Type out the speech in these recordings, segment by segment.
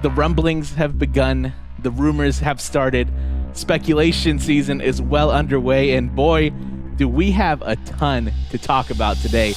The rumblings have begun. The rumors have started. Speculation season is well underway, and boy, do we have a ton to talk about today.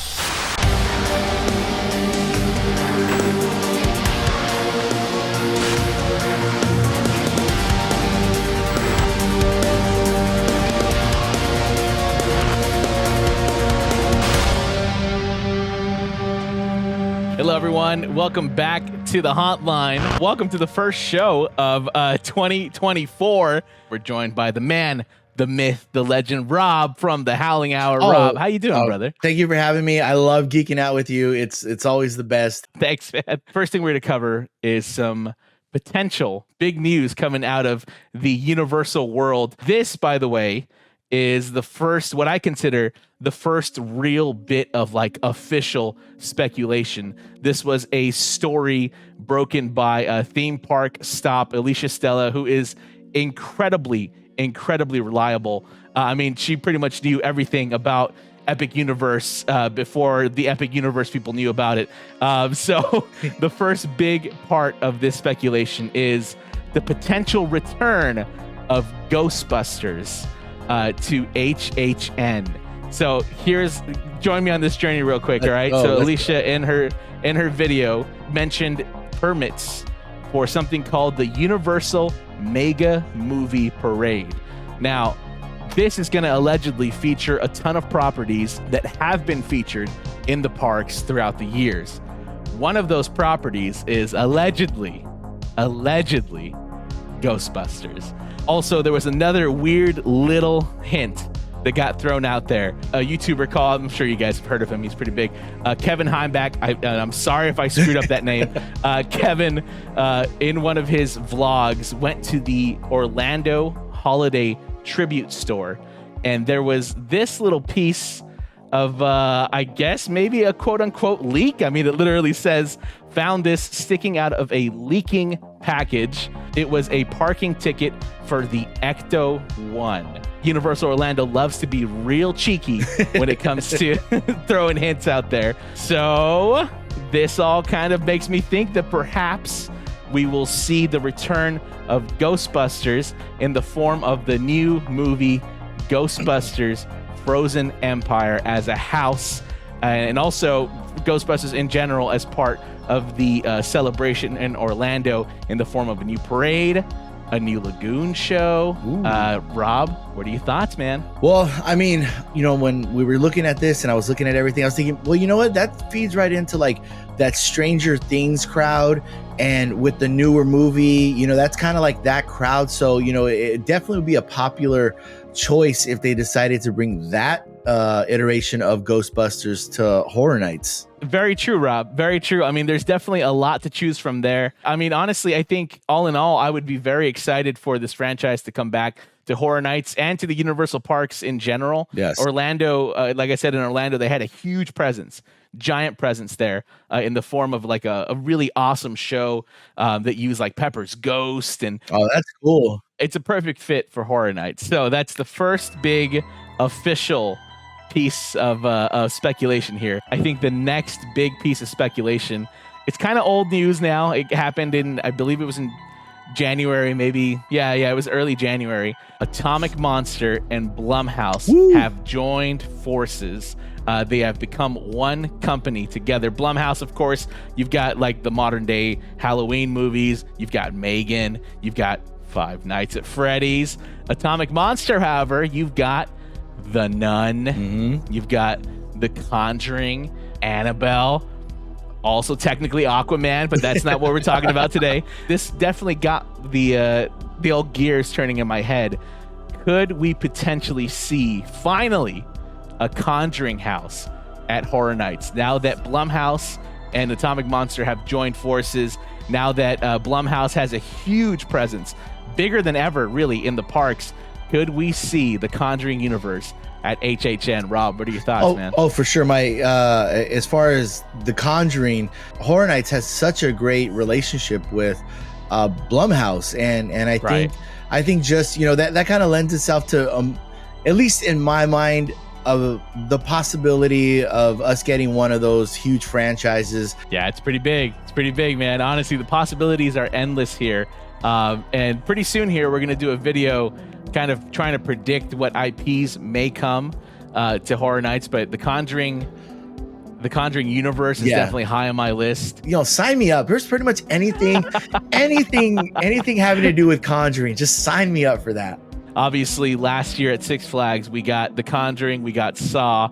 Hello, everyone. Welcome back to the Hotline. Welcome to the first show of 2024. We're joined by the man, the myth, the legend, Rob from the Howling Hour. Rob, how you doing, brother? Thank you for having me. I love geeking out with you. It's always the best. Thanks, man. First thing we're going to cover is some potential big news coming out of the Universal world. This, by the way, is the first, what I consider the first real bit of like official speculation. This was a story broken by a theme park stop, Alicia Stella, who is incredibly reliable. I mean, she pretty much knew everything about Epic Universe before the Epic Universe people knew about it. So the first big part of this speculation is the potential return of Ghostbusters to HHN. So join me on this journey real quick, all right? So Alicia in her video mentioned permits for something called the Universal Mega Movie Parade. Now, this is going to allegedly feature a ton of properties that have been featured in the parks throughout the years. One of those properties is allegedly Ghostbusters. Also, there was another weird little hint that got thrown out there. A YouTuber called, I'm sure you guys have heard of him, he's pretty big, Kevin Heimbach. I'm sorry if I screwed up that name. Kevin, in one of his vlogs, went to the Orlando Holiday Tribute Store, and there was this little piece of, I guess, maybe a quote-unquote leak. I mean, it literally says, found this sticking out of a leaking package. It was a parking ticket for the Ecto 1. Universal Orlando loves to be real cheeky when it comes to throwing hints out there. So this all kind of makes me think that perhaps we will see the return of Ghostbusters in the form of the new movie Ghostbusters Frozen Empire as a house, and also Ghostbusters in general as part of the celebration in Orlando in the form of a new parade, a new lagoon show. Rob, what are your thoughts, man? Well, I mean, when we were looking at this and I was looking at everything, I was thinking, well, you know what? That feeds right into like that Stranger Things crowd. And with the newer movie, that's kind of like that crowd. So, it definitely would be a popular choice if they decided to bring that iteration of Ghostbusters to Horror Nights. Very true, Rob. Very true. I mean, there's definitely a lot to choose from there. I mean, honestly, I think all in all, I would be very excited for this franchise to come back to Horror Nights and to the Universal Parks in general. Yes. Orlando, like I said, in Orlando, they had a huge presence, giant presence there in the form of like a really awesome show that used like Pepper's Ghost. And oh, that's cool. It's a perfect fit for Horror Nights. So that's the first big official piece of speculation here. I think the next big piece of speculation, it's kind of old news now. It happened in, I believe it was in January, maybe. Yeah, it was early January. Atomic Monster and Blumhouse have joined forces. They have become one company together. Blumhouse, of course, you've got like the modern day Halloween movies. You've got Megan. You've got Five Nights at Freddy's. Atomic Monster, however, you've got The Nun. Mm-hmm. You've got The Conjuring, Annabelle. Also technically Aquaman, but that's not what we're talking about today. This definitely got the old gears turning in my head. Could we potentially see, finally, a Conjuring house at Horror Nights? Now that Blumhouse and Atomic Monster have joined forces, now that Blumhouse has a huge presence, bigger than ever, really, in the parks, could we see the Conjuring Universe at HHN? Rob, what are your thoughts, man? Oh, for sure. As far as the Conjuring, Horror Nights has such a great relationship with Blumhouse, and I think just that kind of lends itself to at least in my mind, the possibility of us getting one of those huge franchises. Yeah, it's pretty big. It's pretty big, man. Honestly, the possibilities are endless here. And pretty soon here, we're going to do a video kind of trying to predict what IPs may come to Horror Nights. But the Conjuring Universe is definitely high on my list. Sign me up. There's pretty much anything having to do with Conjuring. Just sign me up for that. Obviously, last year at Six Flags, we got The Conjuring, we got Saw.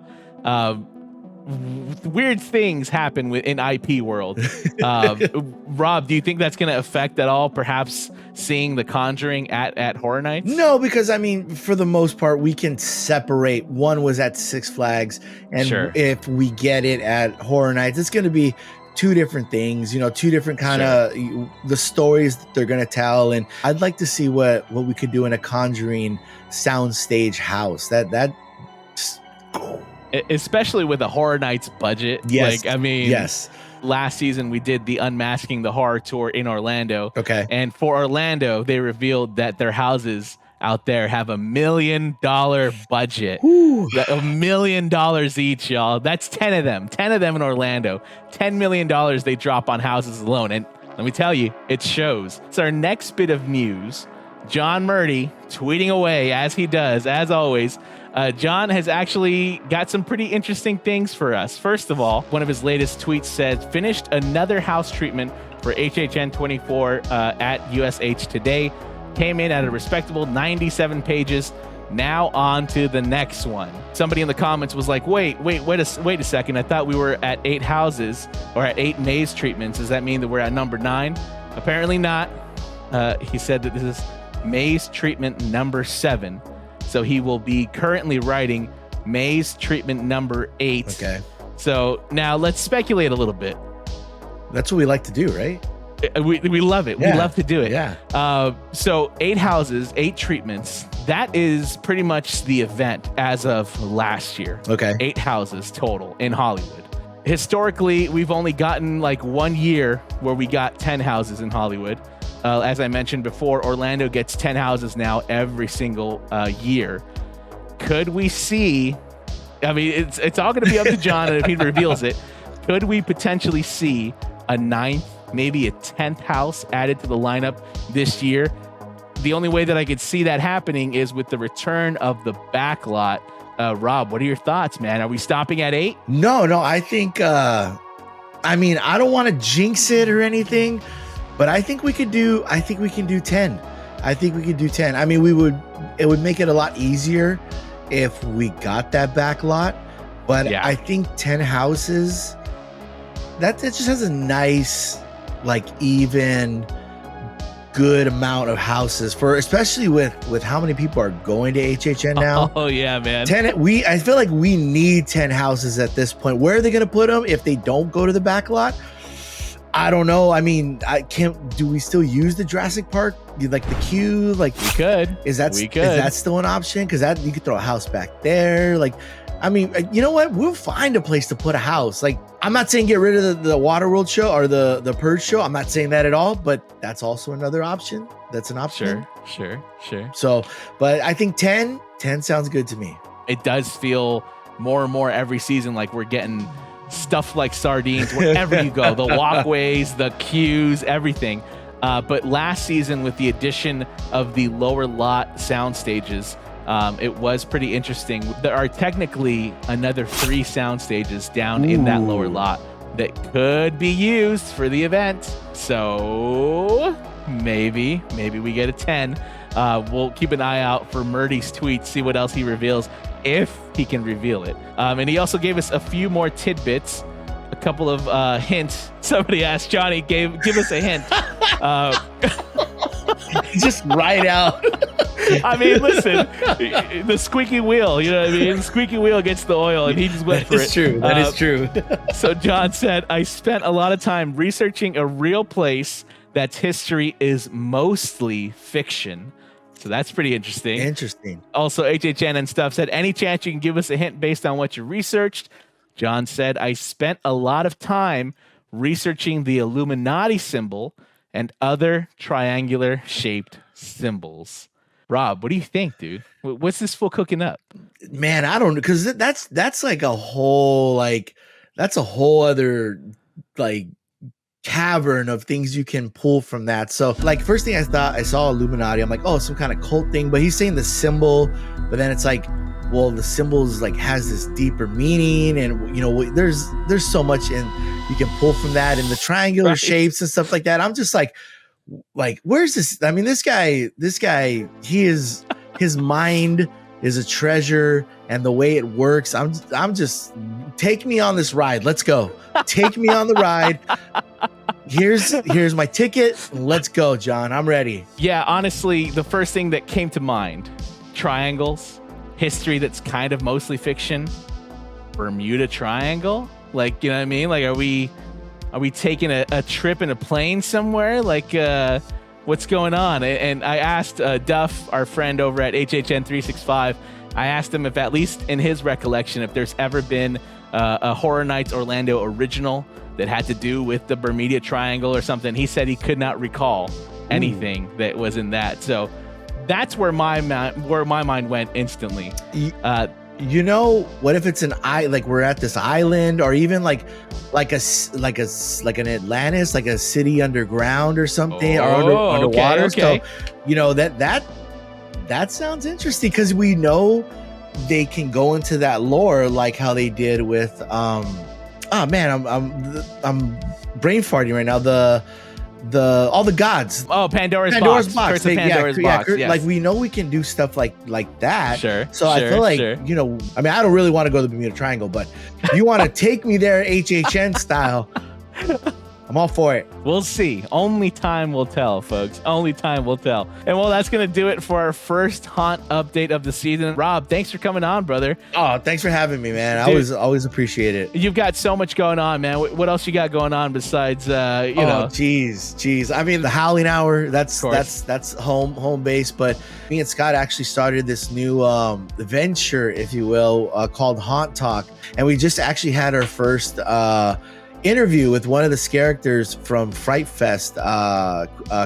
Weird things happen in IP world. Rob, do you think that's going to affect at all, perhaps seeing The Conjuring at Horror Nights? No, because I mean, for the most part, we can separate. One was at Six Flags, and if we get it at Horror Nights, it's going to be two different things, two different kind of the stories that they're going to tell. And I'd like to see what we could do in a Conjuring soundstage house. That especially with a Horror Nights budget. Yes. Like, I mean, last season we did the Unmasking the Horror tour in Orlando. Okay. And for Orlando, they revealed that their houses out there have $1 million budget. $1 million each, y'all. That's 10 of them in Orlando. $10 million they drop on houses alone. And let me tell you, it shows. So our next bit of news, John Murdy tweeting away as he does, as always. John has actually got some pretty interesting things for us. First of all, one of his latest tweets said, finished another house treatment for HHN 24 at USH today. Came in at a respectable 97 pages. Now on to the next one. Somebody in the comments was like, wait a second. I thought we were at 8 houses or at 8 maze treatments. Does that mean that we're at number 9? Apparently not. He said that this is maze treatment number 7. So he will be currently writing maze treatment number 8. Okay. So now let's speculate a little bit. That's what we like to do, right? We love it. Yeah. We love to do it. Yeah. So 8 houses, 8 treatments. That is pretty much the event as of last year. Okay. 8 houses total in Hollywood. Historically, we've only gotten like 1 year where we got 10 houses in Hollywood. As I mentioned before, Orlando gets 10 houses now every single year. Could we see? I mean, it's all going to be up to John, and if he reveals it, could we potentially see a 9th, maybe a 10th house added to the lineup this year? The only way that I could see that happening is with the return of the Backlot. Rob, what are your thoughts, man? Are we stopping at 8? No. I think. I mean, I don't want to jinx it or anything, but I think we can do 10. I think we could do 10. I mean, it would make it a lot easier if we got that Backlot, but I think 10 houses, that just has a nice, like, even good amount of houses for, especially with how many people are going to HHN now. Oh yeah, man. 10. I feel like we need 10 houses at this point. Where are they going to put them if they don't go to the Backlot? I don't know. I mean, do we still use the Jurassic Park? Like the queue? Like we could. Is that still an option? Because that you could throw a house back there. Like, I mean, you know what? We'll find a place to put a house. Like, I'm not saying get rid of the Waterworld show or the Purge show. I'm not saying that at all, but that's also another option. That's an option. Sure. So, but I think 10 sounds good to me. It does feel more and more every season like we're getting stuff like sardines wherever you go. The walkways, the queues, everything. But last season, with the addition of the lower lot sound stages, it was pretty interesting. There are technically another 3 sound stages down in that lower lot that could be used for the event. So maybe we get a 10. We'll keep an eye out for Murdy's tweets, see what else he reveals, if he can reveal it. And he also gave us a few more tidbits, a couple of hints. Somebody asked Johnny, give us a hint. Just write out. I mean, listen, the squeaky wheel, you know what I mean? The squeaky wheel gets the oil, and he just went for it. That is true. So John said, I spent a lot of time researching a real place that's history is mostly fiction. So that's pretty interesting. Also, HHN and stuff said, any chance you can give us a hint based on what you researched? John said, I spent a lot of time researching the Illuminati symbol and other triangular shaped symbols. Rob, what do you think, dude? What's this fool cooking up? Man, I don't know, because that's like a whole that's a whole other like cavern of things you can pull from that. So like first thing I saw Illuminati, I'm like, oh, some kind of cult thing, but he's saying the symbol, but then it's like, well, the symbols like has this deeper meaning, and you know, there's so much in you can pull from that, and the triangular shapes and stuff like that. I'm just like where's this? I mean, this guy, his mind is a treasure, and the way it works, I'm just take me on this ride. Let's go. Take me on the ride. Here's my ticket. Let's go, John. I'm ready. Yeah, honestly, the first thing that came to mind, triangles, history that's kind of mostly fiction, Bermuda Triangle. Like, you know what I mean? Like, are we taking a trip in a plane somewhere? Like, what's going on? And I asked Duff, our friend over at HHN 365, I asked him if, at least in his recollection, if there's ever been a Horror Nights Orlando original that had to do with the Bermuda Triangle or something. He said he could not recall anything that was in that. So that's where my mind went instantly. You know, what if it's like we're at this island, or even like an Atlantis, like a city underground or something, or underwater. Okay. So, you know, that sounds interesting, because we know they can go into that lore like how they did with I'm brain farting right now. All the gods. Oh, Pandora's box. Curse of Pandora's box. Yes. Like, we know we can do stuff like that. Sure. So I feel like, you know, I mean, I don't really want to go to the Bermuda Triangle, but if you want to take me there HHN style, I'm all for it. We'll see. Only time will tell, folks. Only time will tell. And well, that's going to do it for our first haunt update of the season. Rob, thanks for coming on, brother. Oh, thanks for having me, man. Dude, I always appreciate it. You've got so much going on, man. What else you got going on besides, you know? Geez. I mean, the Howling Hour, that's home base. But me and Scott actually started this new venture, if you will, called Haunt Talk. And we just actually had our first interview with one of the characters from Fright Fest,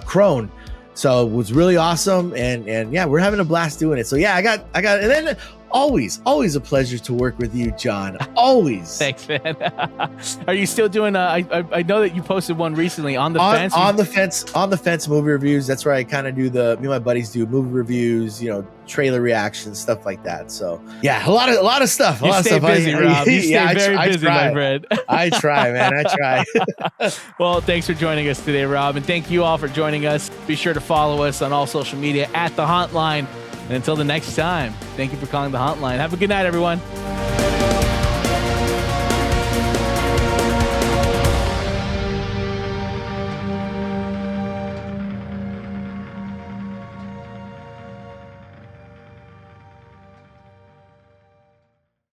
Crone. So it was really awesome, and yeah, we're having a blast doing it. So yeah, I got, and then always a pleasure to work with you, John. Always. Thanks, man. Are you still doing? I know that you posted one recently on the fence. On the fence movie reviews. That's where I kind of do me and my buddies do movie reviews. You know, trailer reactions, stuff like that. So yeah, a lot of stuff. You stay busy, Rob. You stay very busy, my friend. I try, man. I try. Well, thanks for joining us today, Rob, and thank you all for joining us. Be sure to follow us on all social media at The Haunt Line. And until the next time, thank you for calling The Haunt Line. Have a good night, everyone.